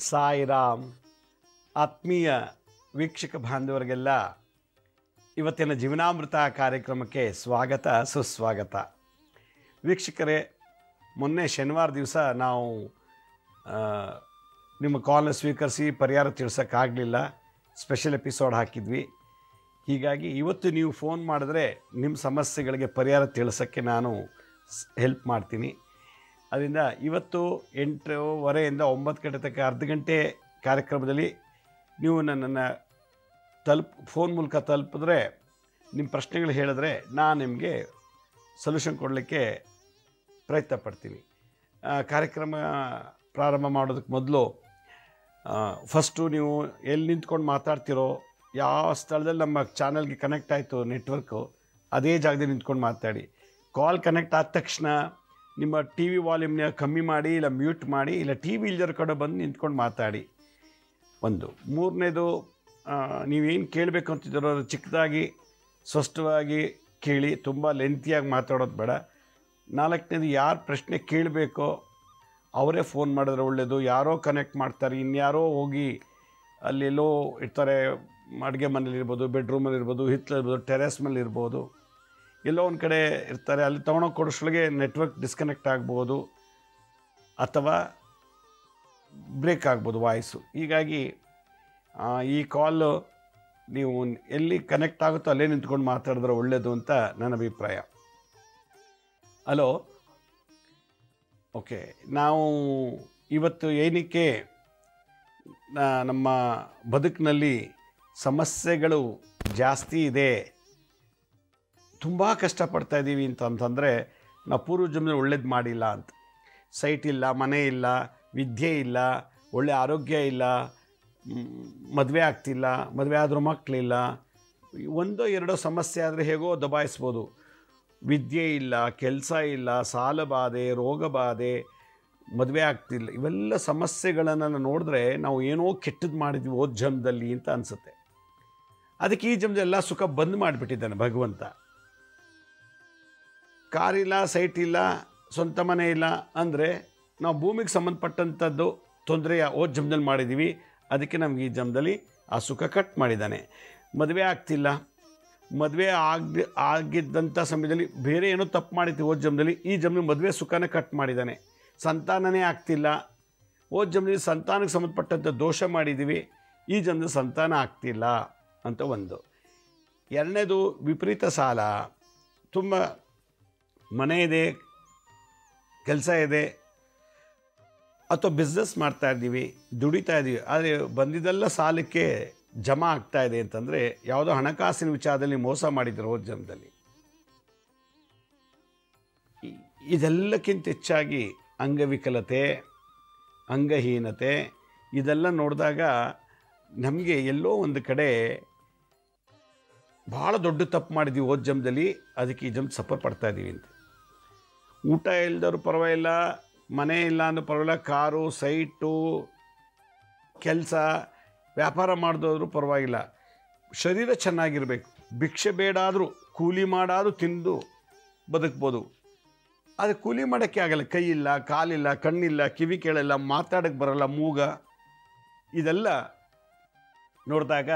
ಸಾಯಿರಾಮ್. ಆತ್ಮೀಯ ವೀಕ್ಷಕ ಬಾಂಧವರಿಗೆಲ್ಲ ಇವತ್ತಿನ ಜೀವನಾಮೃತ ಕಾರ್ಯಕ್ರಮಕ್ಕೆ ಸ್ವಾಗತ ಸುಸ್ವಾಗತ. ವೀಕ್ಷಕರೇ, ಮೊನ್ನೆ ಶನಿವಾರ ದಿವಸ ನಾವು ನಿಮ್ಮ ಕಾಲ್ನ ಸ್ವೀಕರಿಸಿ ಪರಿಹಾರ ತಿಳಿಸೋಕ್ಕಾಗಲಿಲ್ಲ, ಸ್ಪೆಷಲ್ ಎಪಿಸೋಡ್ ಹಾಕಿದ್ವಿ. ಹೀಗಾಗಿ ಇವತ್ತು ನೀವು ಫೋನ್ ಮಾಡಿದ್ರೆ ನಿಮ್ಮ ಸಮಸ್ಯೆಗಳಿಗೆ ಪರಿಹಾರ ತಿಳಿಸೋಕ್ಕೆ ನಾನು ಹೆಲ್ಪ್ ಮಾಡ್ತೀನಿ. ಅದರಿಂದ ಇವತ್ತು 8:15 9 ಗಂಟೆ ತನಕ ಅರ್ಧ ಗಂಟೆ ಕಾರ್ಯಕ್ರಮದಲ್ಲಿ ನೀವು ನನ್ನನ್ನು ಫೋನ್ ಮೂಲಕ ತಲುಪಿದ್ರೆ ನಿಮ್ಮ ಪ್ರಶ್ನೆಗಳು ಹೇಳಿದ್ರೆ ನಾನು ನಿಮಗೆ ಸೊಲ್ಯೂಷನ್ ಕೊಡಲಿಕ್ಕೆ ಪ್ರಯತ್ನ ಪಡ್ತೀನಿ. ಕಾರ್ಯಕ್ರಮ ಪ್ರಾರಂಭ ಮಾಡೋದಕ್ಕೆ ಮೊದಲು ಫಸ್ಟು ನೀವು ಎಲ್ಲಿ ನಿಂತ್ಕೊಂಡು ಮಾತಾಡ್ತಿರೋ, ಯಾವ ಸ್ಥಳದಲ್ಲಿ ನಮ್ಮ ಚಾನಲ್ಗೆ ಕನೆಕ್ಟ್ ಆಯಿತು ನೆಟ್ವರ್ಕು, ಅದೇ ಜಾಗದಲ್ಲಿ ನಿಂತ್ಕೊಂಡು ಮಾತಾಡಿ. ಕಾಲ್ ಕನೆಕ್ಟ್ ಆದ ತಕ್ಷಣ ನಿಮ್ಮ ಟಿ ವಿ ವಾಲ್ಯೂಮ್ನ ಕಮ್ಮಿ ಮಾಡಿ, ಇಲ್ಲ ಮ್ಯೂಟ್ ಮಾಡಿ, ಇಲ್ಲ ಟಿ ವಿ ಇಲ್ದರ ಕಡೆ ಬಂದು ನಿಂತ್ಕೊಂಡು ಮಾತಾಡಿ. ಒಂದು ಮೂರನೇದು, ನೀವೇನು ಕೇಳಬೇಕು ಅಂತಿದ್ದೀರೋ ಅದು ಚಿಕ್ಕದಾಗಿ ಸ್ಪಷ್ಟವಾಗಿ ಕೇಳಿ, ತುಂಬ ಲೆಂತಿಯಾಗಿ ಮಾತಾಡೋದು ಬೇಡ. ನಾಲ್ಕನೇದು, ಯಾರು ಪ್ರಶ್ನೆ ಕೇಳಬೇಕೋ ಅವರೇ ಫೋನ್ ಮಾಡಿದ್ರೆ ಒಳ್ಳೆಯದು. ಯಾರೋ ಕನೆಕ್ಟ್ ಮಾಡ್ತಾರೆ, ಇನ್ಯಾರೋ ಹೋಗಿ ಅಲ್ಲೆಲ್ಲೋ ಇರ್ತಾರೆ, ಅಡುಗೆ ಮನೇಲಿರ್ಬೋದು, ಬೆಡ್ರೂಮಲ್ಲಿರ್ಬೋದು, ಹಿತ್ತಲಿರ್ಬೋದು, ಟೆರೆಸ್ ಮೇಲೆ ಇರ್ಬೋದು, ಎಲ್ಲೋ ಒಂದು ಕಡೆ ಇರ್ತಾರೆ. ಅಲ್ಲಿ ತೊಗೊಂಡೋಗಿ ಕೊಡೋಷ್ರೊಳಗೆ ನೆಟ್ವರ್ಕ್ ಡಿಸ್ಕನೆಕ್ಟ್ ಆಗ್ಬೋದು ಅಥವಾ ಬ್ರೇಕ್ ಆಗ್ಬೋದು ವಾಯ್ಸು. ಹೀಗಾಗಿ ಈ ಕಾಲು ನೀವು ಎಲ್ಲಿ ಕನೆಕ್ಟ್ ಆಗುತ್ತೋ ಅಲ್ಲೇ ನಿಂತ್ಕೊಂಡು ಮಾತಾಡಿದ್ರೆ ಒಳ್ಳೆಯದು ಅಂತ ನನ್ನ ಅಭಿಪ್ರಾಯ. Hello, okay. ನಾವು ಇವತ್ತು ಏನಕ್ಕೆ ನಮ್ಮ ಬದುಕಿನಲ್ಲಿ ಸಮಸ್ಯೆಗಳು ಜಾಸ್ತಿ ಇದೆ, ತುಂಬ ಕಷ್ಟಪಡ್ತಾ ಇದ್ದೀವಿ ಅಂತಂದರೆ ನಾವು ಪೂರ್ವ ಜನ್ಮದಲ್ಲಿ ಒಳ್ಳೇದು ಮಾಡಿಲ್ಲ ಅಂತ. ಸೈಟ್ ಇಲ್ಲ, ಮನೆ ಇಲ್ಲ, ವಿದ್ಯೆ ಇಲ್ಲ, ಒಳ್ಳೆ ಆರೋಗ್ಯ ಇಲ್ಲ, ಮದುವೆ ಆಗ್ತಿಲ್ಲ, ಮದುವೆ ಆದರೂ ಮಕ್ಕಳಿಲ್ಲ, ಒಂದೋ ಎರಡೋ ಸಮಸ್ಯೆ ಆದರೆ ಹೇಗೋ ದಬಾಯಿಸ್ಬೋದು. ವಿದ್ಯೆ ಇಲ್ಲ, ಕೆಲಸ ಇಲ್ಲ, ಸಾಲ ಬಾಧೆ, ರೋಗ ಬಾಧೆ, ಮದುವೆ ಆಗ್ತಿಲ್ಲ, ಇವೆಲ್ಲ ಸಮಸ್ಯೆಗಳನ್ನು ನೋಡಿದ್ರೆ ನಾವು ಏನೋ ಕೆಟ್ಟದ್ದು ಮಾಡಿದ್ವಿ ಓದ್ ಜನ್ಮದಲ್ಲಿ ಅಂತ ಅನಿಸುತ್ತೆ. ಅದಕ್ಕೆ ಈ ಜನ್ಮದಲ್ಲಿ ಎಲ್ಲ ಸುಖ ಬಂದ್ ಮಾಡಿಬಿಟ್ಟಿದ್ದಾನೆ ಭಗವಂತ. ಕಾರಿಲ್ಲ, ಸೈಟ್ ಇಲ್ಲ, ಸ್ವಂತ ಮನೆ ಇಲ್ಲ ಅಂದರೆ ನಾವು ಭೂಮಿಗೆ ಸಂಬಂಧಪಟ್ಟಂಥದ್ದು ತೊಂದರೆ ಓದ್ ಜನ್ಮದಲ್ಲಿ ಮಾಡಿದ್ದೀವಿ. ಅದಕ್ಕೆ ನಮ್ಗೆ ಈ ಜನ್ಮದಲ್ಲಿ ಆ ಸುಖ ಕಟ್ ಮಾಡಿದ್ದಾನೆ. ಮದುವೆ ಆಗ್ತಿಲ್ಲ, ಮದುವೆ ಆಗಿದ್ದಂಥ ಸಮಯದಲ್ಲಿ ಬೇರೆ ಏನೋ ತಪ್ಪು ಮಾಡಿದ್ವಿ ಓದ್ ಜನ್ಮದಲ್ಲಿ, ಈ ಜನ್ಮದಲ್ಲಿ ಮದುವೆ ಸುಖನೇ ಕಟ್ ಮಾಡಿದ್ದಾನೆ. ಸಂತಾನನೇ ಆಗ್ತಿಲ್ಲ, ಓದ್ ಜನ್ಮದಲ್ಲಿ ಸಂತಾನಕ್ಕೆ ಸಂಬಂಧಪಟ್ಟಂಥ ದೋಷ ಮಾಡಿದ್ದೀವಿ, ಈ ಜನ್ಮದಲ್ಲಿ ಸಂತಾನ ಆಗ್ತಿಲ್ಲ ಅಂತ ಒಂದು. ಎರಡನೇದು, ವಿಪರೀತ ಸಾಲ. ತುಂಬ ಮನೆ ಇದೆ, ಕೆಲಸ ಇದೆ, ಅಥವಾ ಬಿಸ್ನೆಸ್ ಮಾಡ್ತಾಯಿದ್ದೀವಿ, ದುಡಿತಾ ಇದ್ದೀವಿ, ಆದರೆ ಬಂದಿದ್ದೆಲ್ಲ ಸಾಲಕ್ಕೆ ಜಮಾ ಆಗ್ತಾ ಇದೆ ಅಂತಂದರೆ ಯಾವುದೋ ಹಣಕಾಸಿನ ವಿಚಾರದಲ್ಲಿ ಮೋಸ ಮಾಡಿದ್ರು ಹೋದ ಜನ್ಮದಲ್ಲಿ. ಇದೆಲ್ಲಕ್ಕಿಂತ ಹೆಚ್ಚಾಗಿ ಅಂಗವಿಕಲತೆ, ಅಂಗಹೀನತೆ, ಇದೆಲ್ಲ ನೋಡಿದಾಗ ನಮಗೆ ಎಲ್ಲೋ ಒಂದು ಕಡೆ ಭಾಳ ದೊಡ್ಡ ತಪ್ಪು ಮಾಡಿದ್ದೀವಿ ಹೋದ ಜನ್ಮದಲ್ಲಿ, ಅದಕ್ಕೆ ಈ ಜನ್ಮ ಸಫರ್ ಪಡ್ತಾ ಇದ್ದೀವಿ ಅಂತ. ಊಟ ಇಲ್ದವ್ರು ಪರವಾಗಿಲ್ಲ, ಮನೆ ಇಲ್ಲ ಅಂದ್ರೂ ಪರವಾಗಿಲ್ಲ, ಕಾರು, ಸೈಟು, ಕೆಲಸ, ವ್ಯಾಪಾರ ಮಾಡಿದವರು ಪರವಾಗಿಲ್ಲ, ಶರೀರ ಚೆನ್ನಾಗಿರಬೇಕು. ಭಿಕ್ಷೆ ಬೇಡ ಆದರೂ ಕೂಲಿ ಮಾಡಾದರೂ ತಿಂದು ಬದುಕ್ಬೋದು. ಆದರೆ ಕೂಲಿ ಮಾಡೋಕ್ಕೆ ಆಗಲ್ಲ, ಕೈ ಇಲ್ಲ, ಕಾಲಿಲ್ಲ, ಕಣ್ಣಿಲ್ಲ, ಕಿವಿ ಕೇಳಲ್ಲ, ಮಾತಾಡೋಕ್ಕೆ ಬರಲ್ಲ, ಮೂಗ. ಇದೆಲ್ಲ ನೋಡಿದಾಗ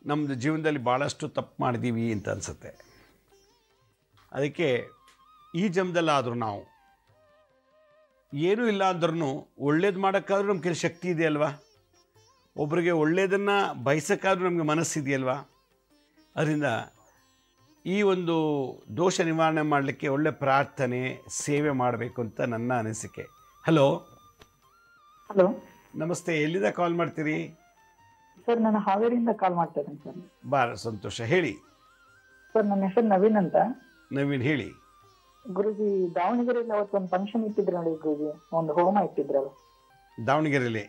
ನಮ್ಮದು ಜೀವನದಲ್ಲಿ ಭಾಳಷ್ಟು ತಪ್ಪು ಮಾಡಿದ್ದೀವಿ ಅಂತ ಅನಿಸುತ್ತೆ. ಅದಕ್ಕೆ ಈ ಜನ್ಮದಲ್ಲಾದರೂ ನಾವು ಏನೂ ಇಲ್ಲ ಅಂದ್ರೂ ಒಳ್ಳೇದು ಮಾಡೋಕ್ಕಾದ್ರೂ ನಮ್ಮ ಕೆಲವು ಶಕ್ತಿ ಇದೆಯಲ್ವಾ, ಒಬ್ರಿಗೆ ಒಳ್ಳೆಯದನ್ನು ಬಯಸೋಕ್ಕಾದ್ರೂ ನಮಗೆ ಮನಸ್ಸಿದೆಯಲ್ವಾ. ಅದರಿಂದ ಈ ಒಂದು ದೋಷ ನಿವಾರಣೆ ಮಾಡಲಿಕ್ಕೆ ಒಳ್ಳೆ ಪ್ರಾರ್ಥನೆ, ಸೇವೆ ಮಾಡಬೇಕು ಅಂತ ನನ್ನ ಅನಿಸಿಕೆ. ಹಲೋ ಹಲೋ, ನಮಸ್ತೆ. ಎಲ್ಲಿಂದ ಕಾಲ್ ಮಾಡ್ತೀರಿ? ಸರ್ ನಾನು ಹಾವೇರಿಯಿಂದ ಕಾಲ್ ಮಾಡ್ತಾ ಇದ್ದೀನಿ ಸರ್. ಭಾಳ ಸಂತೋಷ, ಹೇಳಿ. ಸರ್ ನನ್ನ ಹೆಸರು ನವೀನ್ ಅಂತ. ನವೀನ್, ಹೇಳಿ. ಗುರುಜಿ, ದಾವಣಗೆರೆಯಲ್ಲಿ ಅವತ್ತು ಒಂದು ಫಂಕ್ಷನ್ ಇಟ್ಟಿದ್ರು ನೋಡಿ ಗುರುಜಿ, ಒಂದು ಹೋಮ ಇಟ್ಟಿದ್ರಲ್ಲ ದಾವಣಗೆರೆಯಲ್ಲಿ?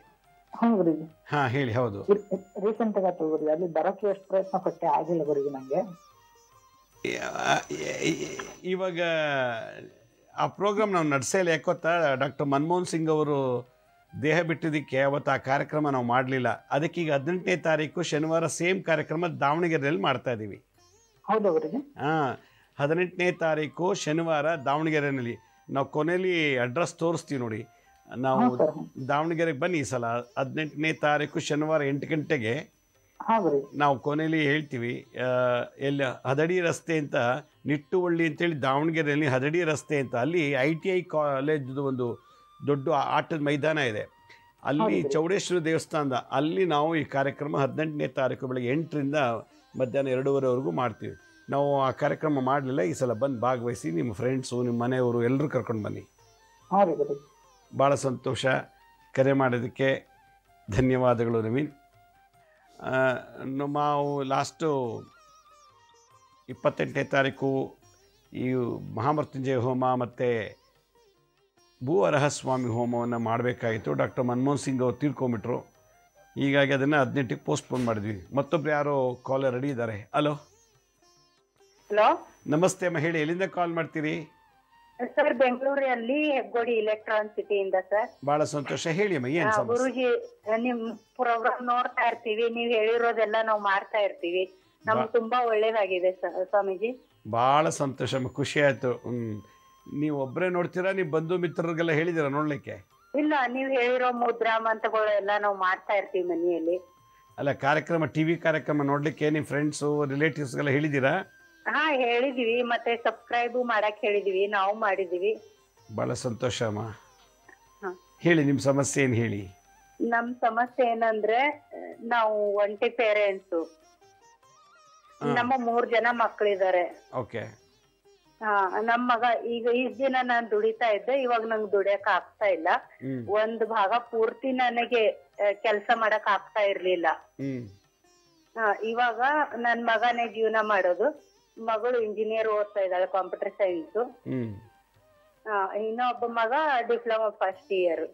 ಹ್ಞೂ ಗುರುಜಿ. ಹಾಂ, ಹೇಳಿ. ಹೌದು, ರೀಸೆಂಟ್ ಆಗಿ ಆಯ್ತು ಗುರುಜಿ. ಅಲ್ಲಿ ಬರೋಕ್ಕೆ ಎಷ್ಟು ಪ್ರಯತ್ನ ಪಟ್ಟೆ, ಆಗಿಲ್ಲ ಗುರುಜಿ ನನಗೆ. ಇವಾಗ ಆ ಪ್ರೋಗ್ರಾಮ್ ನಾವು ನಡೆಸಲ್ಲ. ಯಾಕೊತ್ತಾ, ಡಾಕ್ಟರ್ ಮನಮೋಹನ್ ಸಿಂಗ್ ಅವರು ದೇಹ ಬಿಟ್ಟಿದ್ದಕ್ಕೆ ಅವತ್ತು ಆ ಕಾರ್ಯಕ್ರಮ ನಾವು ಮಾಡಲಿಲ್ಲ. ಅದಕ್ಕೆ ಈಗ 18ನೇ ತಾರೀಕು ಶನಿವಾರ ಸೇಮ್ ಕಾರ್ಯಕ್ರಮ ದಾವಣಗೆರೆಯಲ್ಲಿ ಮಾಡ್ತಾ ಇದ್ದೀವಿ. ಹೌದಾ ಗುರುಜಿ? ಹಾಂ, 18ನೇ ತಾರೀಕು ಶನಿವಾರ ದಾವಣಗೆರೆಯಲ್ಲಿ ನಾವು ಕೊನೆಯಲ್ಲಿ ಅಡ್ರೆಸ್ ತೋರಿಸ್ತೀವಿ ನೋಡಿ. ನಾವು ಹಾಂ ಸರ್ ದಾವಣಗೆರೆಗೆ ಬನ್ನಿ ಈ ಸಲ 18ನೇ ತಾರೀಕು ಶನಿವಾರ 8 ಗಂಟೆಗೆ ಹಾಂ ರೀ ನಾವು ಕೊನೆಯಲ್ಲಿ ಹೇಳ್ತೀವಿ. ಎಲ್ಲಿ ಹದಡಿ ರಸ್ತೆ ಅಂತ ನಿಟ್ಟುವಳ್ಳಿ ಅಂತೇಳಿ ದಾವಣಗೆರೆಯಲ್ಲಿ ಹದಡಿ ರಸ್ತೆ ಅಂತ ಅಲ್ಲಿ ITI ಕಾಲೇಜ್ದು ಒಂದು ದೊಡ್ಡ ಆಟದ ಮೈದಾನ ಇದೆ. ಅಲ್ಲಿ ಚೌಡೇಶ್ವರ ದೇವಸ್ಥಾನದ ಅಲ್ಲಿ ನಾವು ಈ ಕಾರ್ಯಕ್ರಮ 18ನೇ ತಾರೀಕು ಬೆಳಗ್ಗೆ 8ರಿಂದ ಮಧ್ಯಾಹ್ನ 2:30ವರೆಗೂ ಮಾಡ್ತೀವಿ. ನಾವು ಆ ಕಾರ್ಯಕ್ರಮ ಮಾಡಲಿಲ್ಲ, ಈ ಸಲ ಬಂದು ಭಾಗವಹಿಸಿ ನಿಮ್ಮ ಫ್ರೆಂಡ್ಸು ನಿಮ್ಮ ಮನೆಯವರು ಎಲ್ಲರೂ ಕರ್ಕೊಂಡು ಬನ್ನಿ. ಹಾಂ ರೀ ಗುರುಜಿ. ಭಾಳ ಸಂತೋಷ. ಕರೆ ಮಾಡೋದಕ್ಕೆ ಧನ್ಯವಾದಗಳು ನವೀನ್. ನಾವು ಲಾಸ್ಟು 28ನೇ ತಾರೀಕು ಈ ಮಹಾಮೃತ್ಯುಂಜಯ ಹೋಮ ಮತ್ತು ಭೂವರಹಸ್ವಾಮಿ ಹೋಮವನ್ನು ಮಾಡಬೇಕಾಗಿತ್ತು. ಡಾಕ್ಟರ್ ಮನಮೋಹನ್ ಸಿಂಗ್ ಅವರು ತೀರ್ಕೊಂಬಿಟ್ರು. ಹೀಗಾಗಿ ಅದನ್ನು 18ಕ್ಕೆ ಪೋಸ್ಟ್ಪೋನ್ ಮಾಡಿದ್ವಿ. ಮತ್ತೊಬ್ರು ಯಾರೋ ಕಾಲರ್ ರೆಡಿ ಇದ್ದಾರೆ. ಹಲೋ ಹಲೋ ನಮಸ್ತೆ ಅಮ್ಮ, ಹೇಳಿ ಎಲ್ಲಿಂದ ಕಾಲ್ ಮಾಡ್ತೀರಿ? ಸರ್, ಬೆಂಗಳೂರಲ್ಲಿ ಹೆಗ್ಗೋಡಿ ಎಲೆಕ್ಟ್ರಾನ್ ಸಿಟಿಯಿಂದ ಸರ್. ಭಾಳ ಸಂತೋಷ, ಹೇಳಿ ಅಮ್ಮ ಏನು ಸಮಸ್ಯೆ? ಗುರುಜಿ, ನಿಮ್ ಪ್ರೋಗ್ರಾಮ್ ನೋಡ್ತಾ ಇರ್ತೀವಿ, ನೀವ್ ಹೇಳಿರೋದೆಲ್ಲ ನಾವು ಮಾಡ್ತಾ ಇರ್ತೀವಿ. ನಮ್ಗೆ ತುಂಬಾ ಒಳ್ಳೇದಾಗಿದೆ ಸ್ವಾಮೀಜಿ. ಭಾಳ ಸಂತೋಷ ಅಮ್ಮ, ಖುಷಿ ಆಯಿತು. ನೀವು ಒಬ್ಬರೇ ನೋಡ್ತೀರಾ, ನೀವು ಬಂಧು ಮಿತ್ರರಿಗೆಲ್ಲ ಹೇಳಿದ್ದೀರಾ ನೋಡಲಿಕ್ಕೆ? ಇಲ್ಲ, ನೀವ್ ಹೇಳಿರೋ ಮುದ್ರಾ ಮಂತ್ರಗಳು ಎಲ್ಲ ನಾವು ಮಾಡ್ತಾ ಇರ್ತೀವಿ ಮನೆಯಲ್ಲಿ. ಅಲ್ಲ, ಕಾರ್ಯಕ್ರಮ TV ಕಾರ್ಯಕ್ರಮ ನೋಡಲಿಕ್ಕೆ ನಿಮ್ಮ ಫ್ರೆಂಡ್ಸು ರಿಲೇಟಿವ್ಸ್ಗೆಲ್ಲ ಹೇಳಿದ್ದೀರಾ? ಹಾ, ಹೇಳಿದೀವಿ. ಮತ್ತೆ ಸಬ್ಸ್ಕ್ರೈಬ್ ಮಾಡಕ್ ಹೇಳಿದೀವಿ, ನಾವು ಮಾಡಿದೀವಿ. ಭಾಳ ಸಂತೋಷ ಅಮ್ಮ. ಹಾ. ಹೇಳಿ ನಿಮ್ಮ ಸಮಸ್ಯೆ ಏನು ಹೇಳಿ? ನಮ್ ಸಮಸ್ಯೆ ಏನಂದ್ರೆ, ನಾವು ಒಂಟಿ ಪೇರೆಂಟ್ಸು. ನಮ್ಮ 3 ಜನ ಮಕ್ಕಳಿದ್ದಾರೆ. ಓಕೆ. ಹಾ, ನಮ್ ಮಗ ಈಗ ಇಷ್ಟ ದಿನ ನಾನ್ ದುಡಿತಾ ಇದ್ದೆ, ಇವಾಗ ನಂಗೆ ದುಡಿಯಕ್ ಆಗ್ತಾ ಇಲ್ಲ. ಒಂದ್ ಭಾಗ ಪೂರ್ತಿ ನನಗೆ ಕೆಲ್ಸ ಮಾಡಕ್ ಆಗ್ತಾ ಇರ್ಲಿಲ್ಲ. ಇವಾಗ ನನ್ ಮಗನೇ ಜೀವನ ಮಾಡೋದು. ಮಗಳು ಇಂಜಿನಿಯರ್ ಓದ್ತಾ ಇದ್ದಾಳೆ, ಕಂಪ್ಯೂಟರ್ ಸೈನ್ಸ್. ಇನ್ನೊಬ್ಬ ಮಗ ಡಿಪ್ಲೊಮಾ ಫಸ್ಟ್ ಇಯರ್.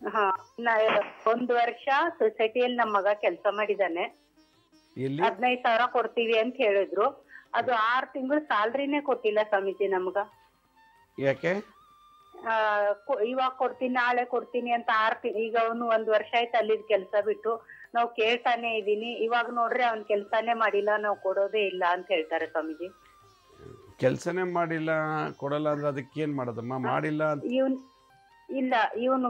ಹಾ, 1 ವರ್ಷ ಸೊಸೈಟಿಯಲ್ಲಿ ನಮ್ ಮಗ ಕೆಲ್ಸ ಮಾಡಿದಾನೆ. 15,000 ಕೊಡ್ತೀವಿ ಅಂತ ಹೇಳಿದ್ರು. ಅದು 6 ತಿಂಗಳು ಸ್ಯಾಲ್ರಿನೇ ಕೊಟ್ಟಿಲ್ಲ ಸ್ವಾಮೀಜಿ ನಮ್ಗ. ಯಾಕೆ? ಇವಾಗ ಕೊಡ್ತೀನಿ, ನಾಳೆ ಕೊಡ್ತೀನಿ ಅಂತ ಈಗ ಅವನು 1 ವರ್ಷ ಆಯ್ತು ಅಲ್ಲಿದ್ ಕೆಲ್ಸ ಬಿಟ್ಟು. ನಾವ್ ಕೇಳ್ತಾನೆ ಇದೀನಿ. ಇವಾಗ ನೋಡ್ರಿ ಅವ್ನ್ ಕೆಲ್ಸಾನೇ ಮಾಡಿಲ್ಲ, ನಾವ್ ಕೊಡೋದೇ ಇಲ್ಲ ಅಂತ ಹೇಳ್ತಾರೆ ಸ್ವಾಮೀಜಿ. ಕೆಲ್ಸನೇ ಮಾಡಿಲ್ಲ, ಕೊಡಲ್ಲ ಅಂದ್ರೆ ಅದಕ್ಕೆ ಏನ್ ಮಾಡೋದಮ್ಮ? ಮಾಡಿಲ್ಲ ಇಲ್ಲ, ಇವನು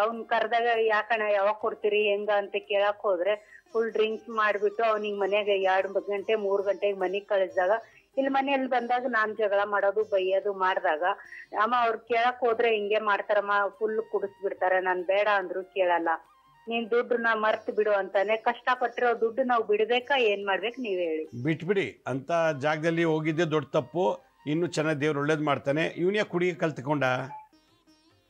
ಅವ್ನ್ ಕರ್ದಾಗ ಯಾಕಣ ಯಾವಾಗ ಕೊಡ್ತೀರಿ ಹೆಂಗ ಅಂತ ಕೇಳಕ್ ಹೋದ್ರೆ ಫುಲ್ ಡ್ರಿಂಕ್ಸ್ ಮಾಡ್ಬಿಟ್ಟು ಅವ್ನಿಗ್ ಮನ್ಯಾಗ 2 ಗಂಟೆ 3 ಗಂಟೆಗೆ ಮನಿಗ್ ಕಳಿಸಿದಾಗ, ಇಲ್ಲಿ ಮನೆಯಲ್ಲಿ ಬಂದಾಗ ನಾನ್ ಜಗಳ ಮಾಡೋದು ಬೈಯೋದು ಮಾಡ್ದಾಗ, ಅಮ್ಮ ಅವ್ರು ಕೇಳಕ್ ಹೋದ್ರೆ ಹಿಂಗೆ ಮಾಡ್ತಾರಮ್ಮ, ಫುಲ್ ಕುಡಿಸ್ಬಿಡ್ತಾರೆ. ನಾನ್ ಬೇಡ ಅಂದ್ರು ಕೇಳಲ್ಲ. ನೀನ್ ದುಡ್ಡು ಮರ್ತ್ ಬಿಡು ಅಂತಾನೆ. ಕಷ್ಟಪಟ್ಟಿರೋ ದುಡ್ಡು ನಾವು ಬಿಡ್ಬೇಕಾ, ಏನ್ ಮಾಡ್ಬೇಕು ನೀವ್ ಹೇಳಿ? ಬಿಟ್ಬಿಡಿ. ಅಂತ ಜಾಗದಲ್ಲಿ ಹೋಗಿದ್ದೆ ದೊಡ್ಡ ತಪ್ಪು. ಇನ್ನು ಚೆನ್ನಾಗಿ ದೇವ್ರು ಒಳ್ಳೇದ್ ಮಾಡ್ತಾನೆ. ಇವನ್ಯಾ ಕುಡಿಯ ಕಲ್ತ್ಕೊಂಡ?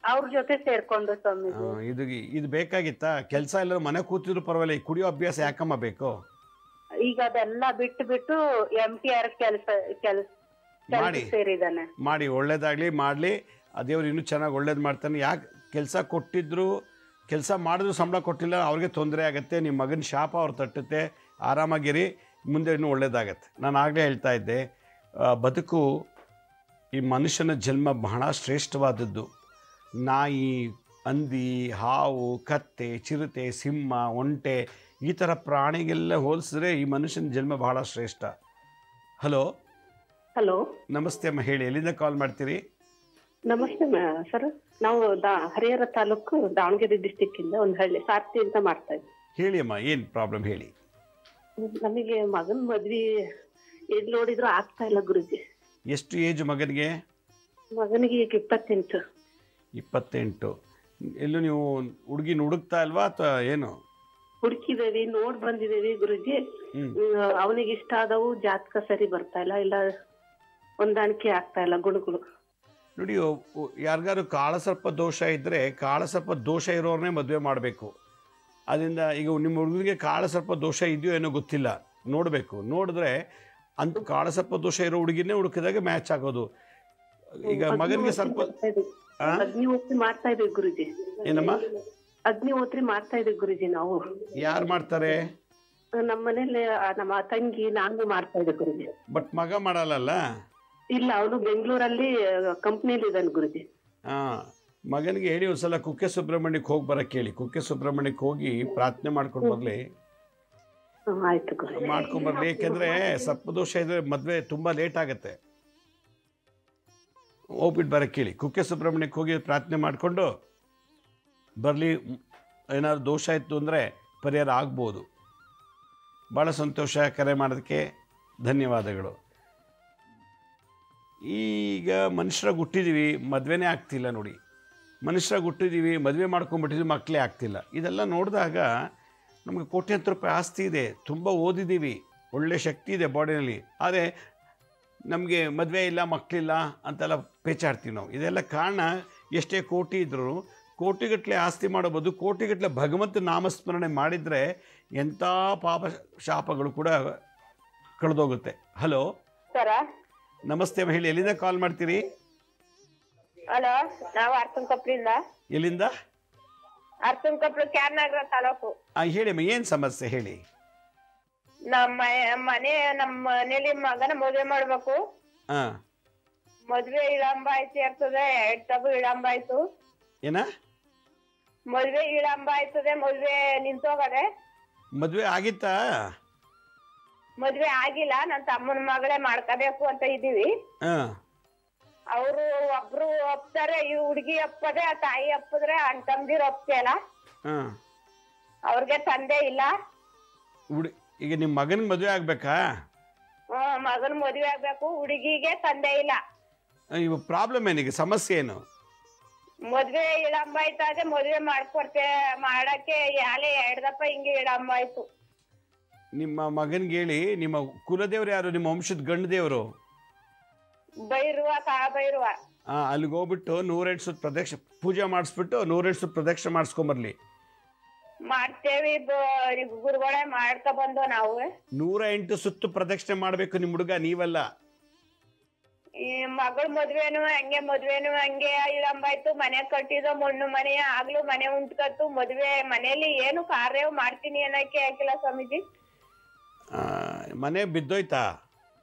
ಅವ್ರ ಜೊತೆ ಸೇರ್ಕೊಂಡು ಸ್ವಾಮೀಜಿ. ಇದು ಬೇಕಾಗಿತ್ತ? ಕೆಲ್ಸ ಎಲ್ಲರೂ ಮನೆ ಕೂತಿದ್ರು ಪರವಾಗಿಲ್ಲ, ಈ ಕುಡಿಯೋ ಅಭ್ಯಾಸ ಯಾಕಮ್ಮ ಬೇಕು? ಈಗ ಅದೆಲ್ಲ ಬಿಟ್ಟು MTR ಸೇರಿದಾನೆ. ಮಾಡಿ, ಒಳ್ಳೇದಾಗ್ಲಿ, ಮಾಡ್ಲಿ. ದೇವ್ರು ಇನ್ನೂ ಚೆನ್ನಾಗಿ ಒಳ್ಳೇದ್ ಮಾಡ್ತಾನೆ. ಯಾಕೆ ಕೆಲಸ ಕೊಟ್ಟಿದ್ರು, ಕೆಲಸ ಮಾಡಿದ್ರು ಸಂಬಳ ಕೊಟ್ಟಿಲ್ಲ, ಅವ್ರಿಗೆ ತೊಂದರೆ ಆಗುತ್ತೆ. ನಿಮ್ಮ ಮಗನ ಶಾಪ ಅವ್ರು ತಟ್ಟುತ್ತೆ. ಆರಾಮಾಗಿರಿ, ಮುಂದೆ ಇನ್ನೂ ಒಳ್ಳೇದಾಗತ್ತೆ. ನಾನು ಆಗಲೇ ಹೇಳ್ತಾ ಇದ್ದೆ, ಬದುಕು, ಈ ಮನುಷ್ಯನ ಜನ್ಮ ಬಹಳ ಶ್ರೇಷ್ಠವಾದದ್ದು. ನಾಯಿ, ಹಂದಿ, ಹಾವು, ಕತ್ತೆ, ಚಿರತೆ, ಸಿಂಹ, ಒಂಟೆ ಈ ಥರ ಪ್ರಾಣಿಗೆಲ್ಲ ಹೋಲಿಸಿದ್ರೆ ಈ ಮನುಷ್ಯನ ಜನ್ಮ ಬಹಳ ಶ್ರೇಷ್ಠ. ಹಲೋ ಹಲೋ, ನಮಸ್ತೆ ಅಮ್ಮ, ಹೇಳಿ ಎಲ್ಲಿಂದ ಕಾಲ್ ಮಾಡ್ತೀರಿ? ನಮಸ್ತೆ ಸರ್. ನಾವು ಹರಿಹರ ತಾಲೂಕು ದಾವಣಗೆರೆ ಡಿಸ್ಟಿಕ್ ಇಂದ ಒಂದು ಹಳ್ಳಿ ಸಾರ್ತಿ ಅಂತ ಮಾಡ್ತಾ ಇದ್ವಿ. ಹೇಳಿ ಅಮ್ಮ, ಏನು ಪ್ರಾಬ್ಲಮ್ ಹೇಳಿ? ನಮಗೆ ಮಗನ ಮದ್ವಿ ಎಲ್ಲಿ ನೋಡಿದ್ರು ಆಗ್ತಾ ಇಲ್ಲ ಗುರುಜಿ. ಎಷ್ಟು ಏಜ್ ಮಗನಿಗೆ? ಮಗನಿಗೆ ಈಗ 28. 28. ಎಲ್ಲೂ ನೀವು ಹುಡುಗಿನ ಹುಡುಕ್ತಾ ಇಲ್ವಾ ಅಥವಾ ಏನು? ಹುಡುಕಿದೇವಿ, ನೋಡ್ ಬಂದಿದ್ದೇವಿ ಗುರುಜಿ. ಅವನಿಗೆ ಇಷ್ಟ ಆದವು, ಜಾತಕ ಸರಿ ಬರ್ತಾ ಇಲ್ಲ ಹೊಂದಾಣಿಕೆ ಆಗ್ತಾ ಇಲ್ಲ ಗುಣಗಳು. ನೋಡಿ, ಯಾರಿಗಾರು ಕಾಳಸರ್ಪ ದೋಷ ಇದ್ದರೆ ಕಾಳಸರ್ಪ ದೋಷ ಇರೋರನ್ನೇ ಮದುವೆ ಮಾಡಬೇಕು. ಅದರಿಂದ ಈಗ ನಿಮ್ಮ ಹುಡುಗನಿಗೆ ಕಾಳಸರ್ಪ ದೋಷ ಇದೆಯೋ ಏನೋ ಗೊತ್ತಿಲ್ಲ, ನೋಡಬೇಕು. ನೋಡಿದ್ರೆ ಅಂತ ಕಾಳಸರ್ಪ ದೋಷ ಇರೋ ಹುಡುಗಿನೇ ಹುಡುಕಿದಾಗ ಮ್ಯಾಚ್ ಆಗೋದು. ಈಗ ಮಗನಿಗೆ ಸ್ವಲ್ಪ ಅಗ್ನಿಹೋತ್ರಿ ಮಾಡ್ತಾ ಇದ್ದೀವಿ ಗುರುಜಿ. ಏನಮ್ಮ? ಅಗ್ನಿಹೋತ್ರಿ ಮಾಡ್ತಾ ಇದೀವಿ ಗುರುಜಿ. ನಾವು ಯಾರು ಮಾಡ್ತಾರೆ? ನಮ್ಮ ಮನೇಲಿ ನಮ್ಮ ತಂಗಿ ನಾನು ಮಾಡ್ತಾ ಇದ್ದೆ ಗುರುಜಿ. ಬಟ್ ಮಗ ಮಾಡಲ್ಲ? ಇಲ್ಲ, ಅವನು ಬೆಂಗಳೂರಲ್ಲಿ ಕಂಪ್ನಿಲಿ ಇದ್ದಾನೆ ಗುರುಜಿ. ಮಗನಿಗೆ ಹೇಳಿ ಒಂದ್ಸಲ ಕುಕ್ಕೆ ಸುಬ್ರಹ್ಮಣ್ಯಕ್ಕೆ ಹೋಗಿ ಬರಕ್ಕೆ ಹೇಳಿ. ಕುಕ್ಕೆ ಸುಬ್ರಹ್ಮಣ್ಯಕ್ಕೆ ಹೋಗಿ ಪ್ರಾರ್ಥನೆ ಮಾಡ್ಕೊಂಡು ಬರ್ಲಿ. ಆಯ್ತು ಗುರುಜಿ, ಮಾಡ್ಕೊಂಬರ್ಲಿ. ಯಾಕೆಂದ್ರೆ ಸರ್ಪದೋಷ ಇದ್ರೆ ಮದ್ವೆ ತುಂಬಾ ಲೇಟ್ ಆಗತ್ತೆ. ಹೋಗ್ಬಿಟ್ಟು ಬರೋಕ್ಕೆ ಕೇಳಿ. ಕುಕ್ಕೆ ಸುಬ್ರಹ್ಮಣ್ಯಕ್ಕೆ ಹೋಗಿ ಪ್ರಾರ್ಥನೆ ಮಾಡಿಕೊಂಡು ಬರಲಿ. ಏನಾದ್ರು ದೋಷ ಇತ್ತು ಅಂದರೆ ಪರಿಹಾರ ಆಗ್ಬೋದು. ಭಾಳ ಸಂತೋಷ ಕರೆ ಮಾಡೋದಕ್ಕೆ, ಧನ್ಯವಾದಗಳು. ಈಗ ಮನುಷ್ಯರಾಗಿ ಹುಟ್ಟಿದ್ದೀವಿ, ಮದುವೆನೇ ಆಗ್ತಿಲ್ಲ ನೋಡಿ. ಮನುಷ್ಯರಾಗಿ ಹುಟ್ಟಿದ್ದೀವಿ, ಮದುವೆ ಮಾಡ್ಕೊಂಡ್ಬಿಟ್ಟಿದ್ವಿ, ಮಕ್ಕಳೇ ಆಗ್ತಿಲ್ಲ. ಇದೆಲ್ಲ ನೋಡಿದಾಗ ನಮಗೆ ಕೋಟ್ಯಾಂತರ ರೂಪಾಯಿ ಆಸ್ತಿ ಇದೆ, ತುಂಬ ಓದಿದ್ದೀವಿ, ಒಳ್ಳೆ ಶಕ್ತಿ ಇದೆ ಬಾಡಿನಲ್ಲಿ, ಆದರೆ ನಮಗೆ ಮದುವೆ ಇಲ್ಲ, ಮಕ್ಕಳಿಲ್ಲ ಅಂತೆಲ್ಲ ಪೇಚಾಡ್ತೀವಿ ನಾವು. ಇದೆಲ್ಲ ಕಾರಣ ಎಷ್ಟೇ ಕೋಟಿ ಇದ್ದರೂ ಕೋಟಿಗಟ್ಟಲೆ ಆಸ್ತಿ ಮಾಡೋಬೋದು, ಕೋಟಿಗಟ್ಟಲೆ ಭಗವಂತ ನಾಮಸ್ಮರಣೆ ಮಾಡಿದರೆ ಎಂಥ ಪಾಪ ಶಾಪಗಳು ಕೂಡ ಕಳೆದೋಗುತ್ತೆ. ಹಲೋ ಸರ, ನಮಸ್ತೆ ಮಹಿಳೆ, ಎಲ್ಲಿಂದ ಕಾಲ್ ಮಾಡ್ತೀರಿ? ಹಲೋ, ನಾವು ಅರ್ಸನಕೊಪ್ಪಲಿಂದ. ಎಲ್ಲಿಂದ? ಅರ್ಸನಕೊಪ್ಪಲು, ಕ್ಯಾರ್ನಗರ ತಾಲೂಕು. ಹೇಳಿಮ್ಮ, ಏನು ಸಮಸ್ಯೆ ಹೇಳಿ. ನಮ್ಮ ಮನೇಲಿ ಮಗನ ಮದುವೆ ಮಾಡ್ಬೇಕು. ಹಾಂ, ಮದ್ವೆ ವಿಳಂಬ ಆಯ್ತು ಇರ್ತದೆ, 2 ತಬು ವಿಳಂಬ ಆಯ್ತು. ಏನ? ಮದ್ವೆ ವಿಳಂಬ ಆಯ್ತದೆ, ಮದ್ವೆ ನಿಂತೋಗದೆ. ಮದುವೆ ಆಗಿತ್ತಾ? ಮದ್ವೆ ಆಗಿಲ್ಲ, ನನ್ನ ತಮ್ಮನ ಮಗಳೇ ಮಾಡ್ಕೋಬೇಕು ಅಂತ ಇದೀವಿ. ಹಾಂ, ಅವರು ಒಬ್ರು ಒಪ್ತಾರೆ, ಈ ಹುಡುಗಿ ಒಪ್ಪದೆ, ಆ ತಾಯಿ ಒಪ್ಪಿದ್ರೆ ಅಣ್ಣ ತಮ್ಮದಿರು ಒಪ್ತಿಯಲ್ಲ. ಹಾಂ, ಅವ್ರಿಗೆ ತಂದೆ ಇಲ್ಲ. ಈಗ ನಿಮ್ಮ ಮಗನಿಗೆ ಮದುವೆ ಆಗ್ಬೇಕಾ? ಮಗನ ಮದ್ವೆ ಆಗ್ಬೇಕು, ಹುಡುಗಿಗೆ ತಂದೆ ಇಲ್ಲ. ಇವು ಪ್ರಾಬ್ಲಮ್ ಏನೀಗ, ಸಮಸ್ಯೆ ಏನು? ಮದ್ವೆ ವಿಳಂಬ ಆಯ್ತಾದ್ರೆ ಮದ್ವೆ ಮಾಡಕ್ಕೆ ಯಾಲೆ 2 ದಪ್ಪ ಹಿಂಗೆ ವಿಳಂಬ ಆಯ್ತು. ನಿಮ್ಮ ಮಗನಿಗೆ ಹೇಳಿ, ನಿಮ್ಮ ಕುಲದೇವ್ರು ಯಾರು? ನಿಮ್ಮ ವಂಶದ ಗಂಡು ದೇವರು ಬೈರುವ ಕಾಳಬೈರುವ. ಅಲ್ಲಿಗೆ ಹೋಗ್ಬಿಟ್ಟು 108 ಸುತ್ತ ಪ್ರದಕ್ಷಿಣೆ ಪೂಜೆ ಮಾಡಿಸ್ಬಿಟ್ಟು 108 ಸುತ್ತ ಪ್ರದಕ್ಷಿಣೆ ಮಾಡಿಸ್ಕೊಂಬರ್ಲಿ. ಮಾಡ್ತೇವಿ, ಗುರುಗಳೇ ಮಾಡ್ಕೊ ಬಂದು ನಾವು. 108 ಸುತ್ತು ಪ್ರದಕ್ಷಿಣೆ ಮಾಡಬೇಕು ನಿಮ್ಮ ಹುಡುಗ, ನೀವಲ್ಲ. ಈ ಮಗಳ ಮದ್ವೆನು ಹಂಗೆ ವಿಳಂಬ ಆಯ್ತು. ಮನೆ ಕಟ್ಟಿದೋ ಮಣ್ಣು ಮನೆ, ಆಗ್ಲೂ ಮನೆ ಉಂಟ್ಕತ್ತು. ಮದ್ವೆ ಮನೇಲಿ ಏನು ಕಾರ್ಯ ಮಾಡ್ತೀನಿ ಅನ್ನಕ್ಕೆ ಹಾಕಿಲ್ಲ ಸ್ವಾಮೀಜಿ. ಮನೆ ಬಿದ್ದೋಯ್ತಾ?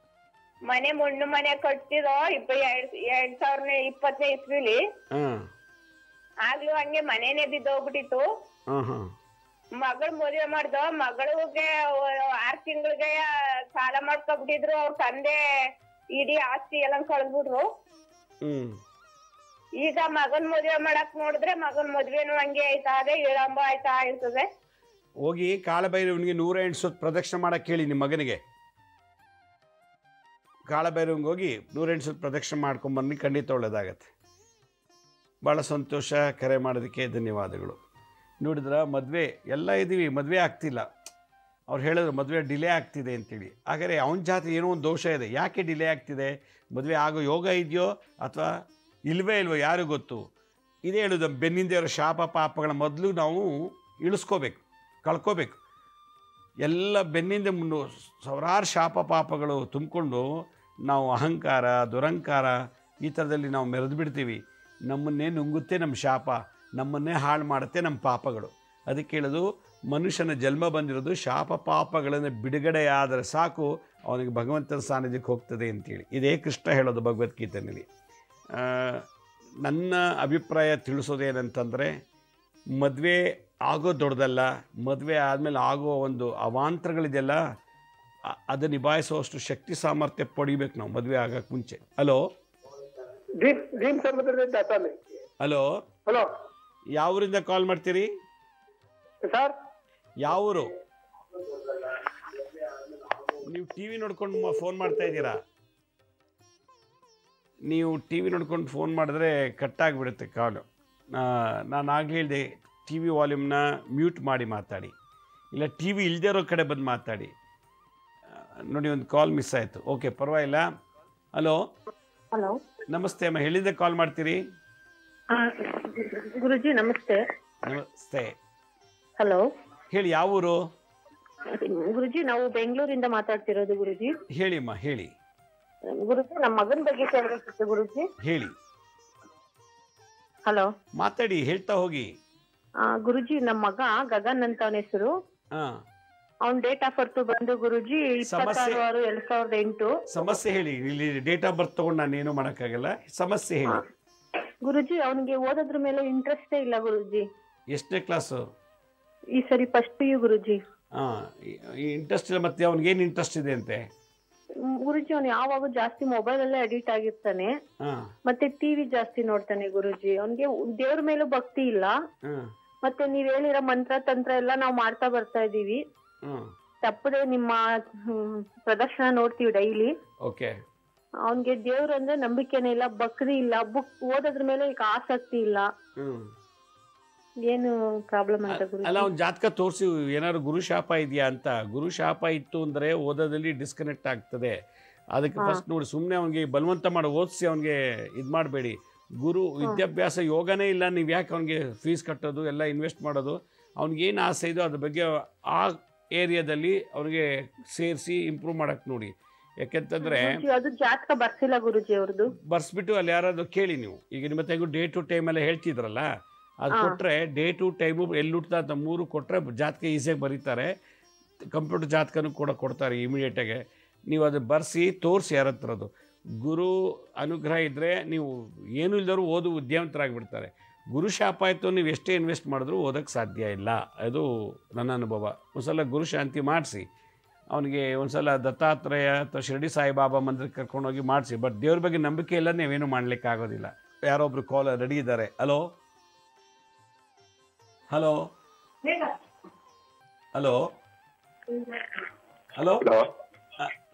ಮನೆ ಮಣ್ಣು ಮನೆ ಕಟ್ಟಿದೋ 2020 ಇಸ್ವಿಲಿ. ಆಗ್ಲೂ ಹಂಗೆ ಮನೇನೆ ಬಿದ್ದೋಗ್ಬಿಟ್ಟಿತ್ತು. ಮಗಳ ಮದುವೆ ಮಾಡ್ದೋ, ಮಗಳಿಗೆ 6 ತಿಂಗಳಿಗೆ ಸಾಲ ಮಾಡ್ಕೊಬಿಟ್ಟಿದ್ರು. ಅವ್ರ ತಂದೆ ಇಡೀ ಆಸ್ತಿ ಎಲ್ಲ ಕಳ್ದ್ಬಿಟ್ರು. ಈಗ ಮಗನ್ ಮದುವೆ ಮಾಡಕ್ ನೋಡಿದ್ರೆ ಮಗನ್ ಮದ್ವೆನು ಹಂಗೆ ಆಯ್ತಾ ಇದೆ, ವಿಳಂಬ ಆಯ್ತಾ ಇರ್ತದೆ. ಹೋಗಿ ಕಾಳಭೈರವನಿಗೆ 108 ಸುತ್ತ ಪ್ರದಕ್ಷಿಣೆ ಮಾಡಕ್ಕೆ ಹೇಳಿ ನಿಮ್ಮ ಮಗನಿಗೆ. ಕಾಳಭೈರವನಿಗೆ ಹೋಗಿ 108 ಸುತ್ತ ಪ್ರದಕ್ಷಿಣೆ ಮಾಡ್ಕೊಂಬನ್ನಿ, ಖಂಡಿತ ಒಳ್ಳೇದಾಗತ್ತೆ. ಭಾಳ ಸಂತೋಷ, ಕರೆ ಮಾಡೋದಕ್ಕೆ ಧನ್ಯವಾದಗಳು. ನೋಡಿದ್ರ, ಮದುವೆ ಎಲ್ಲ ಇದ್ದೀವಿ, ಮದುವೆ ಆಗ್ತಿಲ್ಲ. ಅವ್ರು ಹೇಳಿದ್ರು ಮದುವೆ ಡಿಲೇ ಆಗ್ತಿದೆ ಅಂತೇಳಿ. ಹಾಗಾದರೆ ಅವನ ಜಾತಿ ಏನೋ ಒಂದು ದೋಷ ಇದೆ. ಯಾಕೆ ಡಿಲೇ ಆಗ್ತಿದೆ? ಮದುವೆ ಆಗೋ ಯೋಗ ಇದೆಯೋ ಅಥವಾ ಇಲ್ವೋ ಯಾರು ಗೊತ್ತು. ಇದೇ ಹೇಳೋದು, ಬೆನ್ನಿಂದೇವರ ಶಾಪ ಪಾಪಗಳ ಮೊದಲು ನಾವು ಇಳಿಸ್ಕೋಬೇಕು, ಕಳ್ಕೋಬೇಕು. ಎಲ್ಲ ಬೆನ್ನಿಂದ ಸಾವಿರಾರು ಶಾಪ ಪಾಪಗಳು ತುಂಬಿಕೊಂಡು ನಾವು ಅಹಂಕಾರ, ದುರಂಕಾರ ಈ ಥರದಲ್ಲಿ ನಾವು ಮೆರೆದು ಬಿಡ್ತೀವಿ. ನಮ್ಮನ್ನೇ ನುಂಗುತ್ತೆ ನಮ್ಮ ಶಾಪ, ನಮ್ಮನ್ನೇ ಹಾಳು ಮಾಡುತ್ತೆ ನಮ್ಮ ಪಾಪಗಳು. ಅದಕ್ಕೆ ಹೇಳೋದು, ಮನುಷ್ಯನ ಜನ್ಮ ಬಂದಿರೋದು ಶಾಪ ಪಾಪಗಳನ್ನು ಬಿಡುಗಡೆಯಾದರೆ ಸಾಕು, ಅವನಿಗೆ ಭಗವಂತನ ಸಾನ್ನಿಧ್ಯಕ್ಕೆ ಹೋಗ್ತದೆ ಅಂತೇಳಿ. ಇದೇ ಕೃಷ್ಣ ಹೇಳೋದು ಭಗವದ್ಗೀತೆಯಲ್ಲಿ. ನನ್ನ ಅಭಿಪ್ರಾಯ ತಿಳಿಸೋದೇನಂತಂದರೆ, ಮದುವೆ ಆಗೋ ದೊಡ್ಡದಲ್ಲ, ಮದುವೆ ಆದಮೇಲೆ ಆಗೋ ಒಂದು ಅವಾಂತರಗಳಿದೆಯಲ್ಲ, ಅದು ನಿಭಾಯಿಸುವಷ್ಟು ಶಕ್ತಿ ಸಾಮರ್ಥ್ಯ ಪಡಿಬೇಕು ನಾವು ಮದುವೆ ಆಗೋಕ್ಕೆ ಮುಂಚೆ. ಹಲೋ ಹಲೋ, ಹಲೋ, ಯಾವ ಊರಿಂದ ಕಾಲ್ ಮಾಡ್ತೀರಿ ಸರ್? ಯಾವ ಊರು? ನೀವು ಟಿ ವಿ ನೋಡ್ಕೊಂಡು ಫೋನ್ ಮಾಡ್ತಾ ಇದ್ದೀರಾ? ನೀವು ಟಿ ವಿ ನೋಡ್ಕೊಂಡು ಫೋನ್ ಮಾಡಿದ್ರೆ ಕಟ್ಟಾಗಿಬಿಡುತ್ತೆ ಕಾಲು. ನಾನು ಆಗಲೇ ಹೇಳಿದೆ, ಟಿ ವಿ ವಾಲ್ಯೂಮ್ನ ಮ್ಯೂಟ್ ಮಾಡಿ ಮಾತಾಡಿ, ಇಲ್ಲ ಟಿ ವಿ ಇಲ್ಲದೇ ಇರೋ ಕಡೆ ಬಂದು ಮಾತಾಡಿ. ನೋಡಿ, ಒಂದು ಕಾಲ್ ಮಿಸ್ ಆಯಿತು. ಓಕೆ, ಪರವಾಗಿಲ್ಲ. ಹಲೋ ಹಲೋ, ನಮಸ್ತೆ ಅಮ್ಮ, ಎಲ್ಲಿಂದ ಕಾಲ್ ಮಾಡ್ತೀರಿ? ಗುರುಜಿ ನಮಸ್ತೆ. ನಮಸ್ತೆ, ಹಲೋ ಹೇಳಿ, ಯಾವ ಊರು? ಗುರುಜಿ, ನಾವು ಬೆಂಗಳೂರಿಂದ ಮಾತಾಡ್ತಿರೋದು ಗುರುಜಿ. ಹೇಳಿಮ್ಮ, ಹೇಳಿ. ಗುರುಜಿ, ನಮ್ಮ ಮಗನ ಬಗ್ಗೆ ಕೇಳಬೇಕಿತ್ತು ಗುರುಜಿ. ಹೇಳಿ, ಹಲೋ, ಮಾತಾಡಿ, ಹೇಳ್ತಾ ಹೋಗಿ. ಗುರುಜಿ, ನಮ್ಮ ಮಗ ಗಗನ್ ಅಂತ ಅವನ ಹೆಸರು. ಅವ್ನ ಡೇಟ್ ಆಫ್ ಬರ್ತ್ ಬಂದು ಗುರುಜಿ 26/6/2008. ಸಮಸ್ಯೆ ಹೇಳಿ. ಇಲ್ಲಿ ಡೇಟ್ ಆಫ್ ಬರ್ತ್ ತಗೊಂಡು ನಾನೇನು ಮಾಡೋಕ್ಕಾಗಲ್ಲ. ಸಮಸ್ಯೆ ಹೇಳಿ ಗುರುಜಿ. ಅವನಿಗೆ ಓದೋದ್ರ ಮೇಲೆ ಇಂಟ್ರೆಸ್ಟೇ ಇಲ್ಲ ಗುರುಜಿ. ಎಷ್ಟನೇ ಕ್ಲಾಸು? ಈ ಸರಿ ಫಸ್ಟ್ PU ಗುರುಜಿ. ಇಂಟ್ರೆಸ್ಟ್ ಇಲ್ಲ. ಮತ್ತೆ ಅವ್ನಿಗೇನು ಇಂಟ್ರೆಸ್ಟ್ ಇದೆ ಅಂತೆ? ಗುರುಜಿ ಅವ್ನು ಯಾವಾಗ ಜಾಸ್ತಿ ಮೊಬೈಲ್ ಅಲ್ಲೇ ಅಡಿಕ್ಟ್ ಆಗಿರ್ತಾನೆ, ಹಾಂ ಮತ್ತೆ ಟಿವಿ ಜಾಸ್ತಿ ನೋಡ್ತಾನೆ ಗುರುಜಿ. ಅವ್ನಿಗೆ ದೇವ್ರ ಮೇಲೂ ಭಕ್ತಿ ಇಲ್ಲ. ಹಾಂ ಮತ್ತೆ ನೀವ್ ಹೇಳಿರೋ ಮಂತ್ರ ತಂತ್ರ ಎಲ್ಲ ನಾವ್ ಮಾಡ್ತಾ ಬರ್ತಾ ಇದೀವಿ. ಹಾಂ ತಪ್ಪದೆ ನಿಮ್ಮ ಪ್ರದರ್ಶನ ನೋಡ್ತೀವಿ ಡೈಲಿ. ಓಕೆ. ಅವ್ನ್ಗೆ ದೇವ್ರ ಅಂದ್ರೆ ನಂಬಿಕೆನೇ ಇಲ್ಲ, ಭಕ್ತಿ ಇಲ್ಲ, ಬುಕ್ ಓದೋದ್ರ ಮೇಲೆ ಈಗ ಆಸಕ್ತಿ ಇಲ್ಲ. ಏನು ಪ್ರಾಬ್ಲಮ್ ಅಂತ ಗುರು? ಅಲ್ಲ, ಅವ್ನ ಜಾತಕ ತೋರಿಸಿ ಏನಾದ್ರು ಗುರುಶಾಪ ಇದೆಯಾ ಅಂತ. ಗುರುಶಾಪ ಇತ್ತು ಅಂದರೆ ಓದೋದಲ್ಲಿ ಡಿಸ್ಕನೆಕ್ಟ್ ಆಗ್ತದೆ. ಅದಕ್ಕೆ ಫಸ್ಟ್ ನೋಡಿ, ಸುಮ್ಮನೆ ಅವ್ನಿಗೆ ಬಲವಂತ ಮಾಡಿ ಓದಿಸಿ ಅವ್ನಿಗೆ ಇದು ಮಾಡಬೇಡಿ. ಗುರು ವಿದ್ಯಾಭ್ಯಾಸ ಯೋಗನೇ ಇಲ್ಲ, ನೀವು ಯಾಕೆ ಅವ್ನಿಗೆ ಫೀಸ್ ಕಟ್ಟೋದು ಎಲ್ಲ ಇನ್ವೆಸ್ಟ್ ಮಾಡೋದು? ಅವ್ನಿಗೇನು ಆಸೆ ಇದೋ ಅದ್ರ ಬಗ್ಗೆ ಆ ಏರಿಯಾದಲ್ಲಿ ಅವ್ನಿಗೆ ಸೇರಿಸಿ ಇಂಪ್ರೂವ್ ಮಾಡಕ್ಕೆ ನೋಡಿ. ಯಾಕೆಂತಂದರೆ ಅದು ಜಾತಕ ಬರ್ಸಿಲ್ಲ ಗುರುಜಿ ಅವ್ರದ್ದು. ಬರ್ಸ್ಬಿಟ್ಟು ಅಲ್ಲಿ ಯಾರಾದ್ರು ಕೇಳಿ ನೀವು. ಈಗ ನಿಮ್ಮ ತೆಗೂ ಡೇ ಟು ಟೈಮೆಲ್ಲ ಹೇಳ್ತಿದ್ರಲ್ಲ, ಅದು ಕೊಟ್ಟರೆ ಡೇ ಟು ಟೈಮು ಎಲ್ಲಿ ಹುಟ್ತಾ ಅಂತ 3 ಕೊಟ್ಟರೆ ಜಾತಕ ಈಸಿಯಾಗಿ ಬರೀತಾರೆ. ಕಂಪ್ಯೂಟರ್ ಜಾತಕನೂ ಕೂಡ ಕೊಡ್ತಾರೆ ಇಮಿಡಿಯೇಟಾಗೆ. ನೀವು ಅದು ಬರೆಸಿ ತೋರಿಸಿ ಯಾರ ಹತ್ರದ್ದು. ಗುರು ಅನುಗ್ರಹ ಇದ್ದರೆ ನೀವು ಏನೂ ಇಲ್ಲದರೂ ಓದು ವಿದ್ಯಾವಂತರಾಗಿಬಿಡ್ತಾರೆ. ಗುರುಶಾಪ ಆಯಿತು, ನೀವು ಎಷ್ಟೇ ಇನ್ವೆಸ್ಟ್ ಮಾಡಿದ್ರೂ ಓದೋಕ್ಕೆ ಸಾಧ್ಯ ಇಲ್ಲ. ಅದು ನನ್ನ ಅನುಭವ. ಒಂದು ಸಲ ಗುರು ಶಾಂತಿ ಮಾಡಿಸಿ ಅವನಿಗೆ, ಒಂದು ಸಲ ದತ್ತಾತ್ರೇಯ ಅಥವಾ ಶಿರಡಿ ಸಾಯಿಬಾಬಾ ಮಂದಿರಕ್ಕೆ ಕರ್ಕೊಂಡೋಗಿ ಮಾಡಿಸಿ. ಬಟ್ ದೇವ್ರ ಬಗ್ಗೆ ನಂಬಿಕೆ ಇಲ್ಲ, ನೀವೇನು ಮಾಡಲಿಕ್ಕೆ ಆಗೋದಿಲ್ಲ. ಯಾರೊಬ್ರು ಕಾಲ್ ರೆಡಿ ಇದ್ದಾರೆ. ಹಲೋ ಹಲೋ ಹಲೋ ಹಲೋ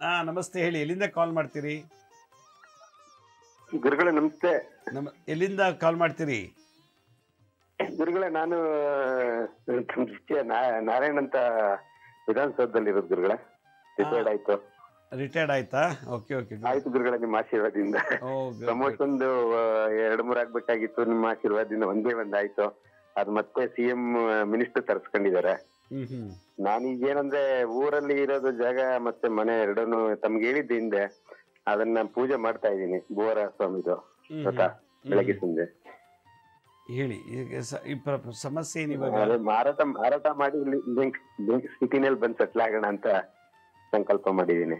ಹಾಂ ನಮಸ್ತೆ, ಹೇಳಿ. ಎಲ್ಲಿಂದ ಕಾಲ್ ಮಾಡ್ತೀರಿ? ಗುರುಗಳೇ ನಮಸ್ತೆ. ಎಲ್ಲಿಂದ ಕಾಲ್ ಮಾಡ್ತೀರಿ ಗುರುಗಳೇ? ನಾನು ನಾರಾಯಣ್ ಅಂತ ವಿಧಾನಸೌಧದಲ್ಲಿ ಇರೋದು ಗುರುಗಳೇ. ರಿಟೈರ್ಡ್ ಆಯ್ತು. ರಿಟೈರ್ಡ್ ಆಯ್ತಾ? ಓಕೆ ಓಕೆ ಆಯ್ತು ಗುರುಗಳೇ, ನಿಮ್ಮ ಆಶೀರ್ವಾದದಿಂದ. ಪ್ರಮೋಷನ್ 2-3 ಆಗ್ಬೇಕಾಗಿತ್ತು, ನಿಮ್ಮ ಆಶೀರ್ವಾದದಿಂದ ಒಂದಾಯ್ತು. ಅದು ಮತ್ತೆ CM ಮಿನಿಸ್ಟರ್ ತರಿಸ್ಕೊಂಡಿದ್ದಾರೆ. ನಾನೀಗ ಏನಂದ್ರೆ ಊರಲ್ಲಿ ಇರೋದು ಜಾಗ ಮತ್ತೆ ಮನೆ ಎರಡನ್ನು ತಮ್ಗೆ ಹೇಳಿದ್ದೆ ಹಿಂದೆ, ಅದನ್ನ ಪೂಜೆ ಮಾಡ್ತಾ ಇದ್ದೀನಿ. ಬೋರ ಸ್ವಾಮಿದು ಗೊತ್ತಾ, ಬೆಳಗ್ಗೆ ಸಂಜೆ. ಹೇಳಿ, ಸಮಸ್ಯೆ ಏನಿವಾಗ? ಮಾರಾಟ ಮಾಡಿ ಸಿಟಿನಲ್ಲಿ ಬಂದು ಸೆಟ್ಲ್ ಆಗೋಣ ಅಂತ ಸಂಕಲ್ಪ ಮಾಡಿದೀನಿ.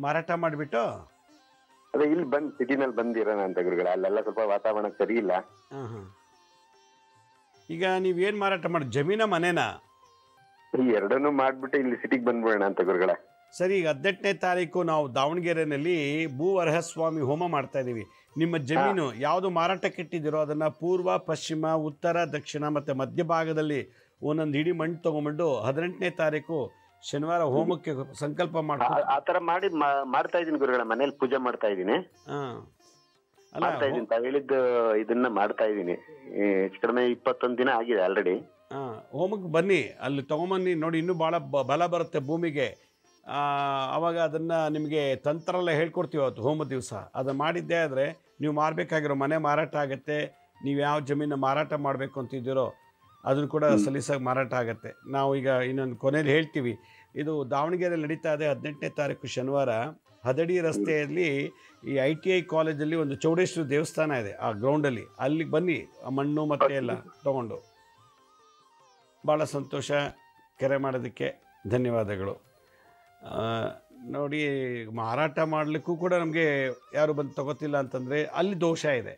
ಮಾರಾಟ ಮಾಡಿಬಿಟ್ಟು ಅದೇ ಇಲ್ಲಿ ಬಂದ್ ಸಿಟಿನಲ್ಲಿ ಬಂದಿರೋಣ ಅಂತ ಗುರುಗಳೇ. ಅಲ್ಲೆಲ್ಲ ಸ್ವಲ್ಪ ವಾತಾವರಣ ಸರಿ ಇಲ್ಲ. ಈಗ ನೀವೇನ್ ಮಾರಾಟ ಮಾಡಿ, ಜಮೀನ ಮನೆನಾ? ಈ ಎರಡನ್ನೂ ಮಾಡ್ಬಿಟ್ಟು ಇಲ್ಲಿ ಸಿಟಿಗೆ ಬಂದ್ಬಿಡೋಣ ಅಂತ ಗುರುಗಳೇ. ಸರಿ, ಈಗ 18ನೇ ತಾರೀಕು ನಾವು ದಾವಣಗೆರೆಯಲ್ಲಿ ಭೂವರಹಸ್ವಾಮಿ ಹೋಮ ಮಾಡ್ತಾ ಇದೀವಿ. ನಿಮ್ಮ ಜಮೀನು ಯಾವುದು ಮಾರಾಟಕ್ಕೆ ಇಟ್ಟಿದ್ದೀರೋ ಅದನ್ನ ಪೂರ್ವ, ಪಶ್ಚಿಮ, ಉತ್ತರ, ದಕ್ಷಿಣ ಮತ್ತೆ ಮಧ್ಯಭಾಗದಲ್ಲಿ ಒಂದೊಂದು ಇಡೀ ಮಣ್ಣು ತಗೊಂಡ್ಬಿಟ್ಟು 18ನೇ ತಾರೀಕು ಶನಿವಾರ ಹೋಮಕ್ಕೆ ಸಂಕಲ್ಪ ಮಾಡ್ತಾ ಆತರ ಮಾಡ್ತಾ ಇದೀನಿ ಗುರುಗಳೇ. ಮನೇಲಿ ಪೂಜೆ ಮಾಡ್ತಾ ಇದೀನಿ. ತಾವ್ ಹೇಳಿದ್ದು ಇದನ್ನ ಮಾಡ್ತಾ ಇದೀನಿ. ಹೆಚ್ಚು ಕಡಿಮೆ 21 ದಿನ ಆಗಿದೆ ಆಲ್ರೆಡಿ. ಹೋಮಕ್ಕೆ ಬನ್ನಿ, ಅಲ್ಲಿ ತಗೊಂಬನ್ನಿ ನೋಡಿ. ಇನ್ನೂ ಭಾಳ ಬಲ ಬರುತ್ತೆ ಭೂಮಿಗೆ. ಆವಾಗ ಅದನ್ನು ನಿಮಗೆ ತಂತ್ರ ಎಲ್ಲ ಹೇಳ್ಕೊಡ್ತೀವಿ ಅವತ್ತು ಹೋಮ ದಿವಸ. ಅದನ್ನು ಮಾಡಿದ್ದೇ ಆದರೆ ನೀವು ಮಾರಬೇಕಾಗಿರೋ ಮನೆ ಮಾರಾಟ ಆಗುತ್ತೆ. ನೀವು ಯಾವ ಜಮೀನು ಮಾರಾಟ ಮಾಡಬೇಕು ಅಂತಿದ್ದೀರೋ ಅದನ್ನು ಕೂಡ ಸಲೀಸಾಗಿ ಮಾರಾಟ ಆಗುತ್ತೆ. ನಾವು ಈಗ ಇನ್ನೊಂದು ಕೊನೆಯಲ್ಲಿ ಹೇಳ್ತೀವಿ. ಇದು ದಾವಣಗೆರೆಯಲ್ಲಿ ನಡೀತಾ ಇದೆ 18ನೇ ತಾರೀಕು ಶನಿವಾರ. ಹದಡಿ ರಸ್ತೆಯಲ್ಲಿ ಈ ITI ಕಾಲೇಜಲ್ಲಿ ಒಂದು ಚೌಡೇಶ್ವರ ದೇವಸ್ಥಾನ ಇದೆ, ಆ ಗ್ರೌಂಡಲ್ಲಿ. ಅಲ್ಲಿಗೆ ಬನ್ನಿ, ಆ ಮಣ್ಣು ಮತ್ತೆ ಎಲ್ಲ ತಗೊಂಡು. ಭಾಳ ಸಂತೋಷ ಕರೆ ಮಾಡೋದಕ್ಕೆ, ಧನ್ಯವಾದಗಳು. ನೋಡಿ, ಮಾರಾಟ ಮಾಡಲಿಕ್ಕೂ ಕೂಡ ನಮಗೆ ಯಾರು ಬಂದು ತಗೋತಿಲ್ಲ ಅಂತಂದರೆ ಅಲ್ಲಿ ದೋಷ ಇದೆ.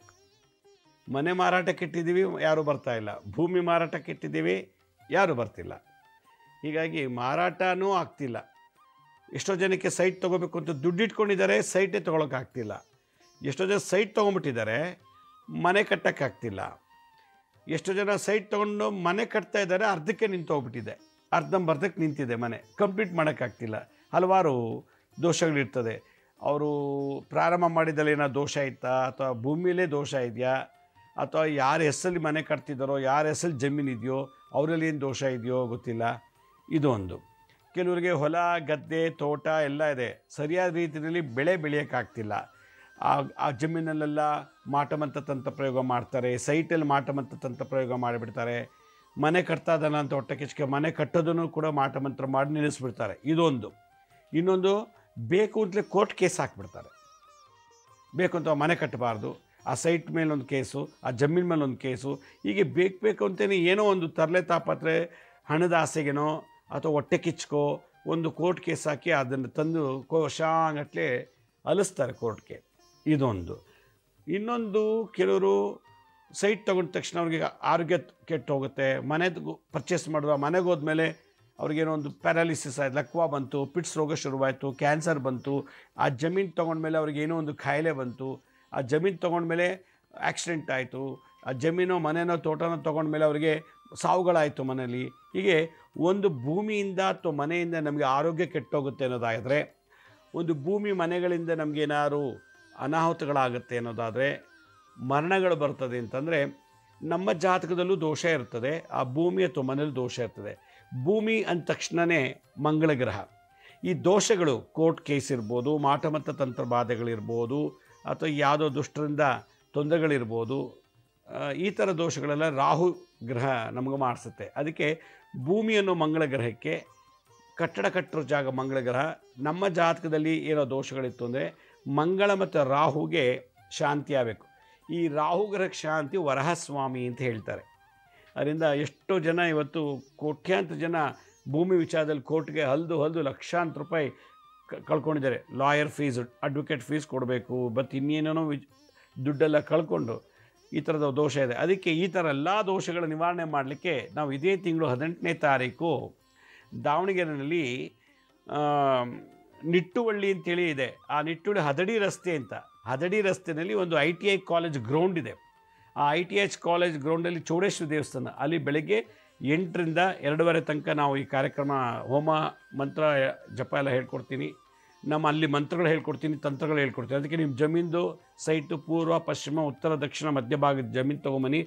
ಮನೆ ಮಾರಾಟಕ್ಕೆ ಇಟ್ಟಿದ್ದೀವಿ, ಯಾರೂ ಬರ್ತಾ ಇಲ್ಲ. ಭೂಮಿ ಮಾರಾಟಕ್ಕೆ ಇಟ್ಟಿದ್ದೀವಿ, ಯಾರೂ ಬರ್ತಿಲ್ಲ. ಹೀಗಾಗಿ ಮಾರಾಟನೂ ಆಗ್ತಿಲ್ಲ. ಎಷ್ಟೋ ಜನಕ್ಕೆ ಸೈಟ್ ತೊಗೋಬೇಕು ಅಂತ ದುಡ್ಡು ಇಟ್ಕೊಂಡಿದ್ದಾರೆ, ಸೈಟೇ ತೊಗೊಳಕ್ಕಾಗ್ತಿಲ್ಲ. ಎಷ್ಟೋ ಜನ ಸೈಟ್ ತೊಗೊಂಬಿಟ್ಟಿದ್ದಾರೆ, ಮನೆ ಕಟ್ಟೋಕ್ಕಾಗ್ತಿಲ್ಲ. ಎಷ್ಟೋ ಜನ ಸೈಟ್ ತೊಗೊಂಡು ಮನೆ ಕಟ್ತಾ ಇದ್ದಾರೆ, ಅರ್ಧಕ್ಕೆ ನಿಂತೋಗ್ಬಿಟ್ಟಿದೆ, ಅರ್ಧಂಬರ್ಧಕ್ಕೆ ನಿಂತಿದೆ ಮನೆ, ಕಂಪ್ಲೀಟ್ ಮಾಡೋಕ್ಕಾಗ್ತಿಲ್ಲ. ಹಲವಾರು ದೋಷಗಳಿರ್ತದೆ. ಅವರು ಪ್ರಾರಂಭ ಮಾಡಿದಲ್ಲಿ ಏನೋ ದೋಷ ಇತ್ತಾ, ಅಥವಾ ಭೂಮಿಲೇ ದೋಷ ಇದೆಯಾ, ಅಥವಾ ಯಾರ ಹೆಸರಲ್ಲಿ ಮನೆ ಕಟ್ತಿದ್ದಾರೋ, ಯಾರ ಹೆಸರಲ್ಲಿ ಜಮೀನು ಇದೆಯೋ ಅವರಲ್ಲಿ ಏನು ದೋಷ ಇದೆಯೋ ಗೊತ್ತಿಲ್ಲ. ಇದು ಒಂದು. ಕೆಲವರಿಗೆ ಹೊಲ ಗದ್ದೆ ತೋಟ ಎಲ್ಲ ಇದೆ, ಸರಿಯಾದ ರೀತಿಯಲ್ಲಿ ಬೆಳೆ ಬೆಳೆಯೋಕ್ಕಾಗ್ತಿಲ್ಲ. ಆ ಜಮೀನಲ್ಲೆಲ್ಲ ಮಾಟಮಂತ್ರ ತಂತ್ರ ಪ್ರಯೋಗ ಮಾಡ್ತಾರೆ, ಸೈಟಲ್ಲಿ ಮಾಟಮಂತ್ರ ತಂತ್ರ ಪ್ರಯೋಗ ಮಾಡಿಬಿಡ್ತಾರೆ. ಮನೆ ಕಟ್ತಾ ಇದ್ದಾನ ಅಂತ ಹೊಟ್ಟೆ ಕಿಚ್ಕೆ ಮನೆ ಕಟ್ಟೋದನ್ನು ಕೂಡ ಮಾಟಮಂತ್ರ ಮಾಡಿ ನಿಲ್ಲಿಸ್ಬಿಡ್ತಾರೆ. ಇದೊಂದು. ಇನ್ನೊಂದು, ಬೇಕು ಅಂತಲೇ ಕೋರ್ಟ್ ಕೇಸ್ ಹಾಕ್ಬಿಡ್ತಾರೆ. ಬೇಕು ಅಂತ ಮನೆ ಕಟ್ಟಬಾರ್ದು, ಆ ಸೈಟ್ ಮೇಲೊಂದು ಕೇಸು, ಆ ಜಮೀನ್ ಮೇಲೊಂದು ಕೇಸು. ಹೀಗೆ ಬೇಕು ಅಂತಲೇ ಏನೋ ಒಂದು ತರಲೆ ತಾಪತ್ರೆ, ಹಣದ ಆಸೆಗೇನೋ ಅಥವಾ ಹೊಟ್ಟೆ ಕಿಚ್ಕೋ ಒಂದು ಕೋರ್ಟ್ ಕೇಸ್ ಹಾಕಿ ಅದನ್ನು ತಂದು ಕೋಶಾಂಗಟ್ಲೆ ಅಲಿಸ್ತಾರೆ ಕೋರ್ಟ್ಗೆ. ಇದೊಂದು. ಇನ್ನೊಂದು, ಕೆಲವರು ಸೈಟ್ ತೊಗೊಂಡ ತಕ್ಷಣ ಅವ್ರಿಗೆ ಆರೋಗ್ಯ ಕೆಟ್ಟು ಹೋಗುತ್ತೆ. ಮನೆದು ಪರ್ಚೇಸ್ ಮಾಡಿದ್ರು, ಮನೆಗೆ ಹೋದ್ಮೇಲೆ ಅವ್ರಿಗೇನೋ ಒಂದು ಪ್ಯಾರಾಲಿಸಿಸ್ ಆಯ್ತು, ಲಕ್ವಾ ಬಂತು, ಪಿಟ್ಸ್ ರೋಗ ಶುರುವಾಯಿತು, ಕ್ಯಾನ್ಸರ್ ಬಂತು, ಆ ಜಮೀನು ತೊಗೊಂಡ್ಮೇಲೆ ಅವ್ರಿಗೇನೋ ಒಂದು ಕಾಯಿಲೆ ಬಂತು, ಆ ಜಮೀನು ತೊಗೊಂಡ್ಮೇಲೆ ಆಕ್ಸಿಡೆಂಟ್ ಆಯಿತು, ಆ ಜಮೀನೋ ಮನೆಯೋ ತೋಟನೋ ತೊಗೊಂಡ್ಮೇಲೆ ಅವರಿಗೆ ಸಾವುಗಳಾಯಿತು ಮನೇಲಿ. ಹೀಗೆ ಒಂದು ಭೂಮಿಯಿಂದ ಅಥವಾ ಮನೆಯಿಂದ ನಮಗೆ ಆರೋಗ್ಯ ಕೆಟ್ಟೋಗುತ್ತೆ ಅನ್ನೋದಾದರೆ, ಒಂದು ಭೂಮಿ ಮನೆಗಳಿಂದ ನಮಗೇನಾದ್ರು ಅನಾಹುತಗಳಾಗುತ್ತೆ ಅನ್ನೋದಾದರೆ, ಮರಣಗಳು ಬರ್ತದೆ ಅಂತಂದರೆ ನಮ್ಮ ಜಾತಕದಲ್ಲೂ ದೋಷ ಇರ್ತದೆ, ಆ ಭೂಮಿ ಅಥವಾ ಮನೇಲಿ ದೋಷ ಇರ್ತದೆ. ಭೂಮಿ ಅಂದ ತಕ್ಷಣವೇ ಮಂಗಳ ಗ್ರಹ. ಈ ದೋಷಗಳು ಕೋರ್ಟ್ ಕೇಸ್ ಇರ್ಬೋದು, ಮಾಟಮತ್ತ ತಂತ್ರ ಬಾಧೆಗಳಿರ್ಬೋದು, ಅಥವಾ ಯಾವುದೋ ದುಷ್ಟರಿಂದ ತೊಂದರೆಗಳಿರ್ಬೋದು, ಈ ಥರ ದೋಷಗಳೆಲ್ಲ ರಾಹು ಗ್ರಹ ನಮಗೆ ಮಾಡಿಸುತ್ತೆ. ಅದಕ್ಕೆ ಭೂಮಿಯನ್ನು ಮಂಗಳ ಗ್ರಹಕ್ಕೆ, ಕಟ್ಟಡ ಕಟ್ಟೋ ಜಾಗ ಮಂಗಳ ಗ್ರಹ. ನಮ್ಮ ಜಾತಕದಲ್ಲಿ ಏನೋ ದೋಷಗಳಿತ್ತು ಅಂದರೆ ಮಂಗಳ ಮತ್ತು ರಾಹುಗೆ ಶಾಂತಿ ಆಗಬೇಕು. ಈ ರಾಹು ಗ್ರಹಕ್ಕೆ ಶಾಂತಿ ವರಹಸ್ವಾಮಿ ಅಂತ ಹೇಳ್ತಾರೆ. ಅದರಿಂದ ಎಷ್ಟೋ ಜನ ಇವತ್ತು ಕೋಟ್ಯಾಂತರ ಜನ ಭೂಮಿ ವಿಚಾರದಲ್ಲಿ ಕೋರ್ಟ್ಗೆ ಹಲ್ದು ಲಕ್ಷಾಂತರ ರೂಪಾಯಿ ಕಳ್ಕೊಂಡಿದ್ದಾರೆ. ಲಾಯರ್ ಫೀಸ್, ಅಡ್ವೊಕೇಟ್ ಫೀಸ್ ಕೊಡಬೇಕು, ಮತ್ತು ಇನ್ನೇನೋ ದುಡ್ಡೆಲ್ಲ ಕಳ್ಕೊಂಡು ಈ ಥರದ ದೋಷ ಇದೆ. ಅದಕ್ಕೆ ಈ ಥರ ಎಲ್ಲ ದೋಷಗಳ ನಿವಾರಣೆ ಮಾಡಲಿಕ್ಕೆ ನಾವು ಇದೇ ತಿಂಗಳು 18ನೇ ತಾರೀಕು ದಾವಣಗೆರೆಯಲ್ಲಿ ನಿಟ್ಟುವಳ್ಳಿ ಅಂತೇಳಿ ಇದೆ. ಆ ನಿಟ್ಟುವಳ್ಳಿ ಹದಡಿ ರಸ್ತೆ ಅಂತ, ಹದಡಿ ರಸ್ತೆಯಲ್ಲಿ ಒಂದು ITI ಕಾಲೇಜ್ ಗ್ರೌಂಡ್ ಇದೆ. ಆ ITI ಕಾಲೇಜ್ ಗ್ರೌಂಡಲ್ಲಿ ಚೌಡೇಶ್ವರಿ ದೇವಸ್ಥಾನ, ಅಲ್ಲಿ ಬೆಳಗ್ಗೆ 8ರಿಂದ 2:30 ತನಕ ನಾವು ಈ ಕಾರ್ಯಕ್ರಮ, ಹೋಮ ಮಂತ್ರ ಜಪ ಎಲ್ಲ ಹೇಳ್ಕೊಡ್ತೀನಿ. ಅಲ್ಲಿ ಮಂತ್ರಗಳು ಹೇಳ್ಕೊಡ್ತೀನಿ, ತಂತ್ರಗಳು ಹೇಳ್ಕೊಡ್ತೀನಿ. ಅದಕ್ಕೆ ನಿಮ್ಮ ಜಮೀನ್ದು ಸೈಟು ಪೂರ್ವ, ಪಶ್ಚಿಮ, ಉತ್ತರ, ದಕ್ಷಿಣ, ಮಧ್ಯಭಾಗದ ಜಮೀನು ತೊಗೊಂಬನ್ನಿ.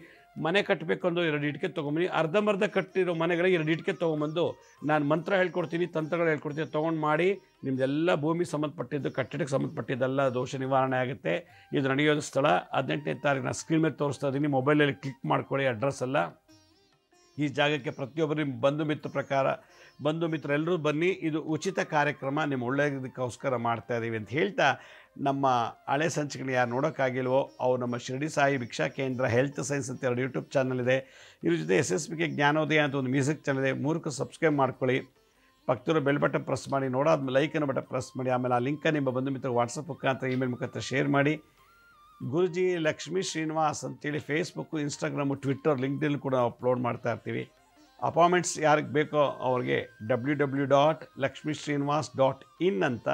ಮನೆ ಕಟ್ಟಬೇಕು ಅಂದು 2 ಇಟ್ಕೆ ತೊಗೊಂಬನ್ನಿ. ಅರ್ಧಂಬರ್ಧ ಕಟ್ಟಿರೋ ಮನೆಗಳಿಗೆ 2 ಇಟ್ಕೆ ತೊಗೊಂಬಂದು ನಾನು ಮಂತ್ರ ಹೇಳ್ಕೊಡ್ತೀನಿ, ತಂತ್ರಗಳು ಹೇಳ್ಕೊಡ್ತೀನಿ. ತೊಗೊಂಡು ಮಾಡಿ ನಿಮ್ಮದೆಲ್ಲ ಭೂಮಿ ಸಂಬಂಧಪಟ್ಟಿದ್ದು, ಕಟ್ಟಡಕ್ಕೆ ಸಂಬಂಧಪಟ್ಟಿದ್ದೆಲ್ಲ ದೋಷ ನಿವಾರಣೆ ಆಗುತ್ತೆ. ಇದು ನಡೆಯೋದು ಸ್ಥಳ 18ನೇ ತಾರೀಕು ನಾನು ಸ್ಕ್ರೀನ್ ಮೇಲೆ ತೋರಿಸ್ತಾ ಇದ್ದೀನಿ. ಮೊಬೈಲಲ್ಲಿ ಕ್ಲಿಕ್ ಮಾಡ್ಕೊಳ್ಳಿ ಅಡ್ರೆಸ್ ಎಲ್ಲ. ಈ ಜಾಗಕ್ಕೆ ಪ್ರತಿಯೊಬ್ಬರು ನಿಮ್ಮ ಬಂಧು ಮಿತ್ರರೆಲ್ಲರೂ ಬನ್ನಿ. ಇದು ಉಚಿತ ಕಾರ್ಯಕ್ರಮ, ನಿಮ್ಮ ಒಳ್ಳೆಯದಕ್ಕೋಸ್ಕರ ಮಾಡ್ತಾಯಿದ್ದೀವಿ ಅಂತ ಹೇಳ್ತಾ, ನಮ್ಮ ಹಳೆ ಸಂಚಿಕೆಗಳು ಯಾರು ನೋಡೋಕ್ಕಾಗಿಲ್ವೋ ಅವ್ರು ನಮ್ಮ ಶಿರಡಿ ಸಾಯಿ ಭಿಕ್ಷಾ ಕೇಂದ್ರ ಹೆಲ್ತ್ ಸೈನ್ಸ್ ಅಂತ 2 ಯೂಟ್ಯೂಬ್ ಚಾನಲ್ ಇದೆ. ಇದ್ರ ಜೊತೆ SSBK ಜ್ಞಾನೋದಯ ಅಂತ ಒಂದು ಮ್ಯೂಸಿಕ್ ಚಾನಲ್ ಇದೆ. 3ಕ್ಕೂ ಸಬ್ಸ್ಕ್ರೈಬ್ ಮಾಡ್ಕೊಳ್ಳಿ. ಪಕ್ಕದಲ್ಲಿರೋ ಬೆಲ್ ಬಟನ್ ಪ್ರೆಸ್ ಮಾಡಿ, ನೋಡಾದ್ಮೇಲೆ ಲೈಕನ್ನು ಬಟನ್ ಪ್ರೆಸ್ ಮಾಡಿ. ಆಮೇಲೆ ಆ ಲಿಂಕನ್ನು ನಿಮ್ಮ ಬಂಧು ಮಿತ್ರ ವಾಟ್ಸಪ್ ಮುಖಾಂತರ, ಇಮೇಲ್ ಮುಖಾಂತರ ಶೇರ್ ಮಾಡಿ. ಗುರುಜಿ ಲಕ್ಷ್ಮೀ ಶ್ರೀನಿವಾಸ್ ಅಂತೇಳಿ ಫೇಸ್ಬುಕ್ಕು, ಇನ್ಸ್ಟಾಗ್ರಾಮು, ಟ್ವಿಟ್ಟರ್, ಲಿಂಕ್ಡ್ಇನ್ ಕೂಡ ಅಪ್ಲೋಡ್ ಮಾಡ್ತಾ ಇರ್ತೀವಿ. ಅಪಾಯಿಂಟ್ಮೆಂಟ್ಸ್ ಯಾರಿಗೆ ಬೇಕೋ ಅವ್ರಿಗೆ www.lakshmisrinivas.in ಅಂತ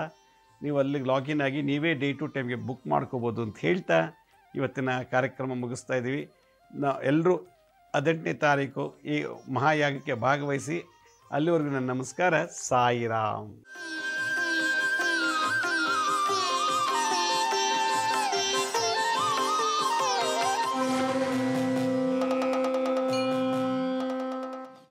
ನೀವು ಅಲ್ಲಿಗೆ ಲಾಗಿನ್ ಆಗಿ ನೀವೇ ಡೇ ಟು ಟೈಮ್ಗೆ ಬುಕ್ ಮಾಡ್ಕೋಬೋದು ಅಂತ ಹೇಳ್ತಾ ಇವತ್ತಿನ ಕಾರ್ಯಕ್ರಮ ಮುಗಿಸ್ತಾ ಇದ್ದೀವಿ. ಎಲ್ಲರೂ 18ನೇ ತಾರೀಕು ಈ ಮಹಾಯಾಗಕ್ಕೆ ಭಾಗವಹಿಸಿ. ಅಲ್ಲಿವರೆಗೂ ನನ್ನ ನಮಸ್ಕಾರ. ಸಾಯಿರಾಮ್.